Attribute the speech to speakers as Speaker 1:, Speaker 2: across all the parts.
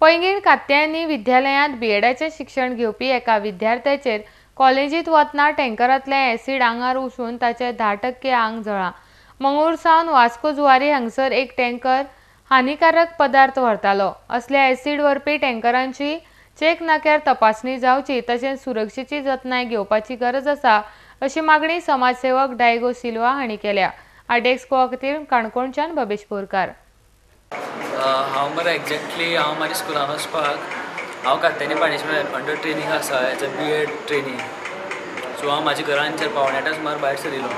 Speaker 1: पैंगीण कात्यायनी विद्यालयांत बीएडाचे शिक्षण घेवपी एका विद्यार्थ्याचेर कॉलेजीत वतना टँकरांतले ॲसिड आंगार उशून ताचे 10% आंग जळा। मंगळूर सावन वास्को जुवारी हांगसर एक टँकर हानिकारक पदार्थ व्हरतालो। असल्या ॲसिड व्हरपी टँकरांची चेक नाक्यार तपासणी जावची तशेंच सुरक्षेची जतनाय घेवपाची गरज आसा अशी मागणी समाजसेवक डायगो सिल्वा हांणी केल्या। आरडेक्स गोवा खातीर काणकोणच्यान भवेश बोरकार।
Speaker 2: हांव मरे एक्झॅक्टली हांव म्हाज्या स्कुलान वचपाक हांव कात्यानी पॅनिशमेंट अंडर ट्रेनिंग आसा as a BEd training. So हांव म्हाज्या घरांचेर पावणे 8 सुमार भायर सरिलो।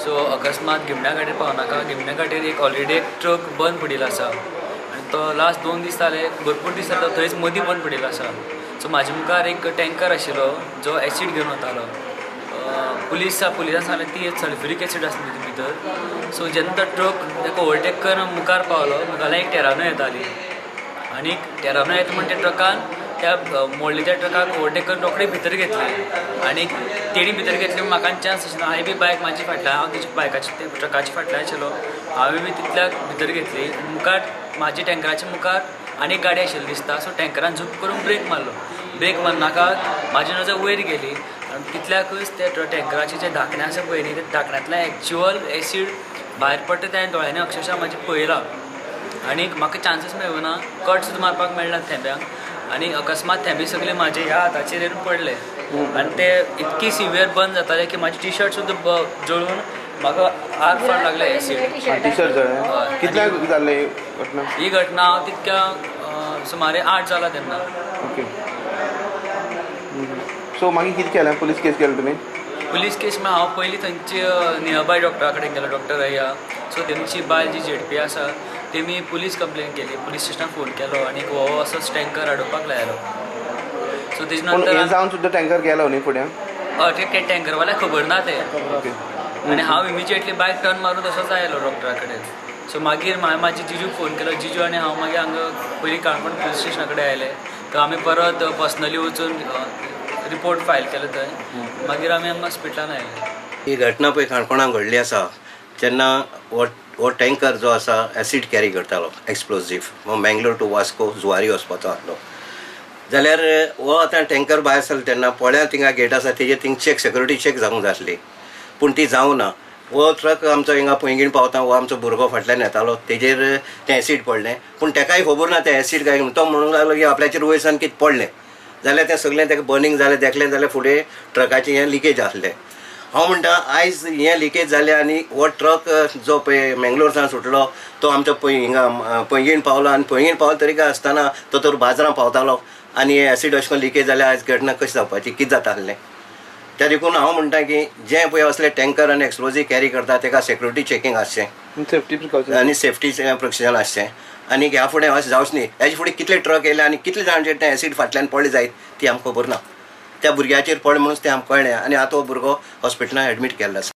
Speaker 2: सो अकस्मात गिमण्या गाडयेर पावनाका गिमण्या गाडयेर एक ऑलरेडी एक ट्रक बंद पडिल्लो आसा आनी तो लास्ट 2 दीस जाले भरपूर दीस जाता थंयच मदीं बंद पडिल्लो आसा। सो म्हाजे मुखार एक टँकर आशिल्लो जो एसीड घेवन वतालो। पुलिसान सांगलें ती सल्फ्युरीक एसीड आसली तितून भितर। सो जेन्ना तो ट्रक ताका ओवरटेक करून मुखार पावलो मुखारल्यान एक टेरानो येताली आनी टेरानो येता म्हणटा त्या ट्रकान त्या मोडलेल्या ट्रकाक ओवरटेक करून रोखडे भितर घेतले आनी तेणी भितर घेतले म्हाका चान्स आशिल्लो। हांवें बी बायक म्हाजी फाटल्यान हांव तेच्या बायकाच्या ट्रकाच्या फाटल्यान आशिल्लो हांवें बी तितल्याक भितर घेतली। मुखार म्हाज्या टँकराच्या मुखार आनी एक गाडी आशिल्ली दिसता। सो टँकरान झूप करून ब्रेक मारलो। ब्रेक मारनाका म्हाजी नजर वयर गेली आनी तितल्याकूच त्या टँकराचें जें धाकणें आसा पळय न्ही त्या धाकण्यांतल्यान एक्चुअल एसीड भायर पडटा तें दोळ्यांनी अक्षरशा म्हाजें पळयलां आनीक म्हाका चान्सीस मेळूना कट सुद्दां मारपाक मेळना थेंब्यांक आनी अकस्मात थेंबे सगळे म्हाजे ह्या हाताचेर येवन पडले आनी ते इतकी सिवियर बर्न जाताले की म्हाजी टी शर्ट सुद्दां जळून म्हाका आर फार लागले एसीड।
Speaker 3: टी शर्ट जळ्ळें? कितल्याक जाल्ले घटना?
Speaker 2: ही घटना हांव तितक्या सुमारे 8 जाला तेन्ना।
Speaker 3: ओके। सो मागीर कितें केलें? पुलीस केस केली तुमी?
Speaker 2: पुलीस केस हांव पयलीं थंयची नियरबाय डॉक्टरा कडेन गेलो डॉक्टर अय्या। सो तेंची बायल जी झेडपी आसा तेमी पुलीस कंप्लेन केली पुलीस स्टेशनाक फोन केलो आनी हो असोच टँकर अडोवपाक लायलो। सो तेजे नंतर
Speaker 3: जावन सुद्दां टँकर गेलो न्ही फुडें?
Speaker 2: ते टँकरवाल्याक खबर ना ते आनी हांव इमिजिएटली बायक टर्न मारून तसोच आयलो डॉक्टरा कडेन। सो मागीर हांवें म्हाजी जिजूक फोन केलो जिजू आनी हांव मागीर हांगा पयलीं काणकोण पुलीस स्टेशना कडेन आयले। तर आमी परत पर्सनली वचून रिपोर्ट फायल केलो थंय मागीर आमी हांगा हॉस्पिटलान आयले।
Speaker 4: ही घटना पळय काणकोणाक घडली आसा जेन्ना हो टँकर जो आसा एसीड कॅरी करतालो एक्सप्लोजीव बेंगलोर टू वास्को जुवारी वचपाचो आसलो जाल्यार हो आतां टँकर भायर सरलो तेन्ना पोळ्या थिंगा गेट आसा तेजेर थिंग सिक्युरिटी चेक जावंक जाय आसली पूण ती जावं ना। हो ट्रक आमचो हिंगा पैंगीण पावता हो आमचो भुरगो फाटल्यान येतालो तेजेर तें एसीड पडलें पूण ताकाय खबर ना तें एसीड काय तो म्हणूंक लागलो की आपल्याचेर वयरसान कितें पडलें जाल्यार तें सगळें ताका बर्निंग जालें देखलें जाल्यार फुडें ट्रकाचें हें लिकेज आसलें। हांव म्हणटा आयज हें लिकेज जालें आनी हो ट्रक जो पळय मेंगलोरसान सुटलो तो आमचो हिंगा पैंगीण पावलो आनी पैंगीण पावलो तरी काय आसतना तो तर बाजारां पावतालो आनी हें एसीड अशें करून लिकेज जाल्यार आयज घटना कशी जावपाची कितें जाता आसलें। त्या देखून हांव म्हणटा की जे पळय असले टँकर आनी एक्सप्लोजीव कॅरी करता ताका सिक्युरिटी चेकींग आसचें
Speaker 3: सेफ्टी प्रिकॉशन
Speaker 4: आनी सेफ्टी प्रिकॉशन आसचें आनी ह्या फुडें अशें जावचें न्ही। हेजे फुडें कितले ट्रक येयले आनी कितले जाणांचेर तें एसीड फाटल्यान पडले जायत ती आमकां खबर ना। त्या भुरग्याचेर पडलें म्हणून तें आमकां कळ्ळें आनी आतां हो भुरगो हॉस्पिटलांत एडमीट केल्लो आसा।